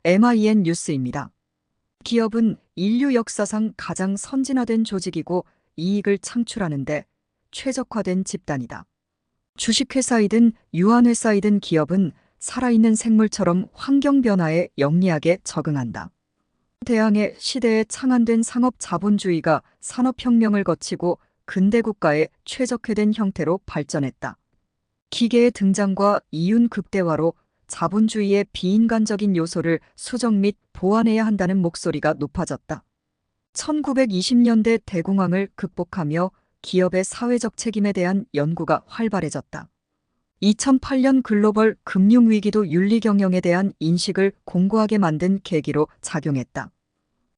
MIN 뉴스입니다. 기업은 인류 역사상 가장 선진화된 조직이고 이익을 창출하는데 최적화된 집단이다. 주식회사이든 유한회사이든 기업은 살아있는 생물처럼 환경 변화에 영리하게 적응한다. 대항해 시대에 창안된 상업 자본주의가 산업혁명을 거치고 근대국가에 최적화된 형태로 발전했다. 기계의 등장과 이윤 극대화로 자본주의의 비인간적인 요소를 수정 및 보완해야 한다는 목소리가 높아졌다. 1920년대 대공황을 극복하며 기업의 사회적 책임에 대한 연구가 활발해졌다. 2008년 글로벌 금융위기도 윤리경영에 대한 인식을 공고하게 만든 계기로 작용했다.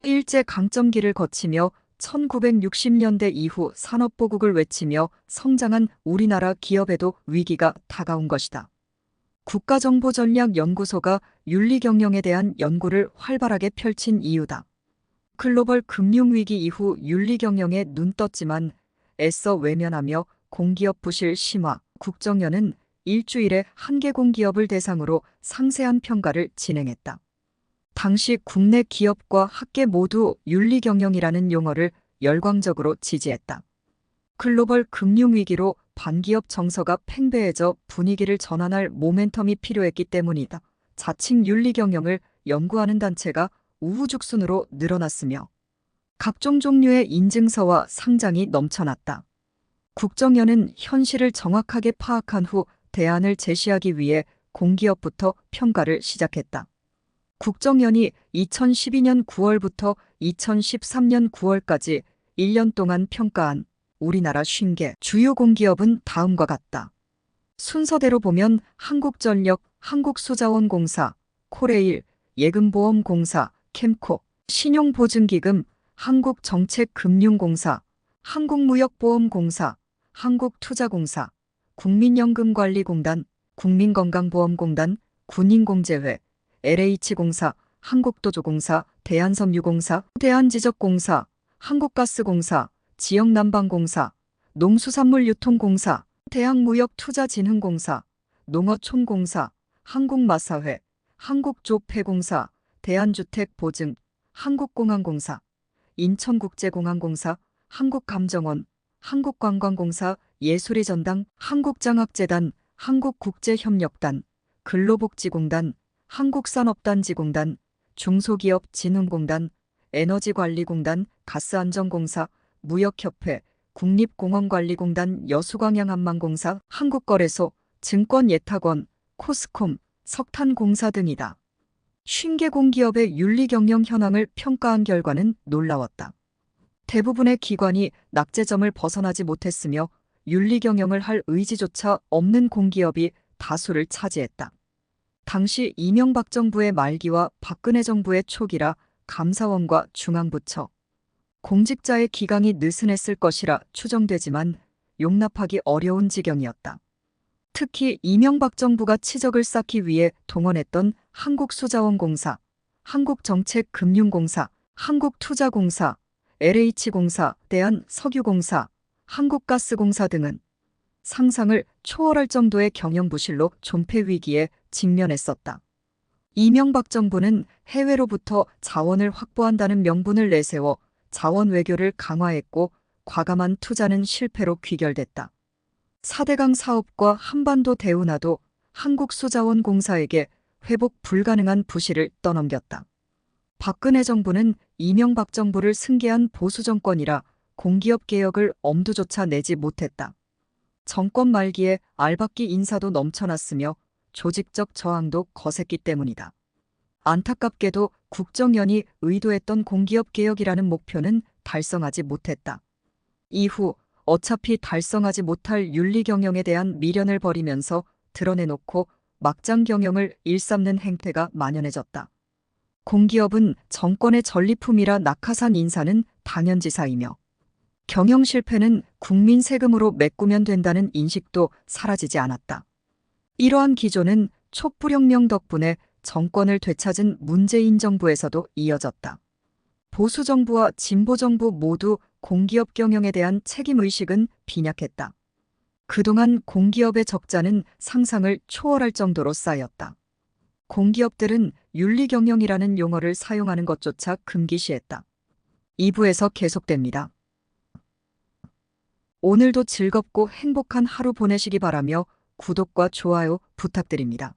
일제 강점기를 거치며 1960년대 이후 산업보국을 외치며 성장한 우리나라 기업에도 위기가 다가온 것이다. 국가정보전략연구소가 윤리경영에 대한 연구를 활발하게 펼친 이유다. 글로벌 금융위기 이후 윤리경영에 눈 떴지만 애써 외면하며 공기업 부실 심화, 국정연은 일주일에 1개 공기업을 대상으로 상세한 평가를 진행했다. 당시 국내 기업과 학계 모두 윤리경영이라는 용어를 열광적으로 지지했다. 글로벌 금융위기로 반기업 정서가 팽배해져 분위기를 전환할 모멘텀이 필요했기 때문이다. 자칭 윤리경영을 연구하는 단체가 우후죽순으로 늘어났으며 각종 종류의 인증서와 상장이 넘쳐났다. 국정연은 현실을 정확하게 파악한 후 대안을 제시하기 위해 공기업부터 평가를 시작했다. 국정연이 2012년 9월부터 2013년 9월까지 1년 동안 평가한 우리나라 50개 주요 공기업은 다음과 같다. 순서대로 보면 한국전력, 한국수자원공사, 코레일, 예금보험공사, 캠코, 신용보증기금, 한국정책금융공사, 한국무역보험공사, 한국투자공사, 국민연금관리공단, 국민건강보험공단, 군인공제회, LH공사, 한국도조공사, 대한섬유공사, 대한지적공사, 한국가스공사, 지역난방공사, 농수산물유통공사, 대한무역투자진흥공사, 농어촌공사, 한국마사회, 한국조폐공사, 대한주택보증, 한국공항공사, 인천국제공항공사, 한국감정원, 한국관광공사, 예술의전당, 한국장학재단, 한국국제협력단, 근로복지공단, 한국산업단지공단, 중소기업진흥공단, 에너지관리공단, 가스안전공사, 무역협회, 국립공원관리공단, 여수광양한만공사, 한국거래소, 증권예탁원, 코스콤, 석탄공사 등이다. 50개 공기업의 윤리경영 현황을 평가한 결과는 놀라웠다. 대부분의 기관이 낙제점을 벗어나지 못했으며 윤리경영을 할 의지조차 없는 공기업이 다수를 차지했다. 당시 이명박 정부의 말기와 박근혜 정부의 초기라 감사원과 중앙부처, 공직자의 기강이 느슨했을 것이라 추정되지만 용납하기 어려운 지경이었다. 특히 이명박 정부가 치적을 쌓기 위해 동원했던 한국수자원공사, 한국정책금융공사, 한국투자공사, LH공사, 대한석유공사, 한국가스공사 등은 상상을 초월할 정도의 경영부실로 존폐위기에 직면했었다. 이명박 정부는 해외로부터 자원을 확보한다는 명분을 내세워 자원 외교를 강화했고 과감한 투자는 실패로 귀결됐다. 4대강 사업과 한반도 대운하도 한국수자원공사에게 회복 불가능한 부실을 떠넘겼다. 박근혜 정부는 이명박 정부를 승계한 보수정권이라 공기업 개혁을 엄두조차 내지 못했다. 정권 말기에 알박기 인사도 넘쳐났으며 조직적 저항도 거셌기 때문이다. 안타깝게도 국정연이 의도했던 공기업 개혁이라는 목표는 달성하지 못했다. 이후 어차피 달성하지 못할 윤리경영에 대한 미련을 버리면서 드러내놓고 막장 경영을 일삼는 행태가 만연해졌다. 공기업은 정권의 전리품이라 낙하산 인사는 당연지사이며 경영 실패는 국민 세금으로 메꾸면 된다는 인식도 사라지지 않았다. 이러한 기조는 촛불혁명 덕분에 정권을 되찾은 문재인 정부에서도 이어졌다. 보수정부와 진보정부 모두 공기업 경영에 대한 책임의식은 빈약했다. 그동안 공기업의 적자는 상상을 초월할 정도로 쌓였다. 공기업들은 윤리경영이라는 용어를 사용하는 것조차 금기시했다. 2부에서 계속됩니다. 오늘도 즐겁고 행복한 하루 보내시기 바라며 구독과 좋아요 부탁드립니다.